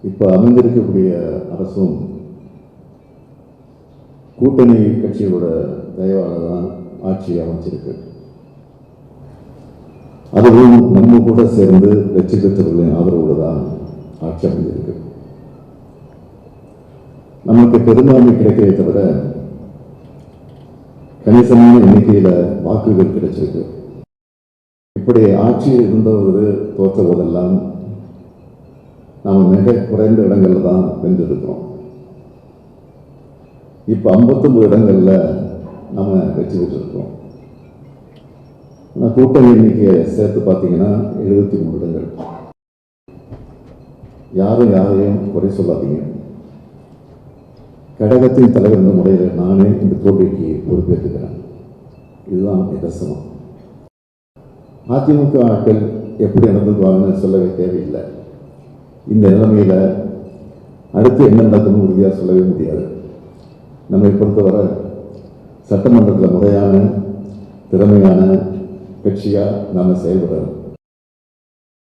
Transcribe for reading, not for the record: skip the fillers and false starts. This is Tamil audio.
இப்போ அமைந்திருக்கக்கூடிய அரசும் கூட்டணி கட்சியோட தயவால தான் ஆட்சி அமைச்சிருக்கு. அதுவும் நம்ம கூட சேர்ந்து வெற்றி பெற்றவர்களின் ஆதரவோடு தான் ஆட்சி அமைந்திருக்கு. நமக்கு பெரும்பான்மை கிடைக்கிறதை தவிர கணிசமான எண்ணிக்கையில் வாக்குகள் கிடைச்சிருக்கு. இப்படி ஆட்சியில் இருந்தவர் தோற்ற போதெல்லாம் நாம் மிக குறைந்த இடங்கள்ல தான் வென்றிருக்கிறோம். இப்போ 59 இடங்கள்ல நாம வெற்றி பெற்றிருக்கிறோம். கூட்டணி எண்ணிக்கையை சேர்த்து பார்த்தீங்கன்னா 73 இடங்கள். யாரையும் குறை சொல்லாதீங்க. கழகத்தின் தலைவர் என்ற முறையில் நானே இந்த தோல்விக்கு பொறுப்பேற்றுக்கிறேன். இதுதான் நிதர்சனம். அதிமுக ஆட்கள் எப்படி நடந்துக்குவாங்கன்னு சொல்லவே தேவையில்லை. இந்த நிலைமையில அடுத்து என்ன நடக்கணும் உறுதியாக சொல்லவே முடியாது. நம்மை பொறுத்தவரை சட்டமன்றத்தில் முறையான திறமையான கட்சியாக நாம் செயல்படுறோம்.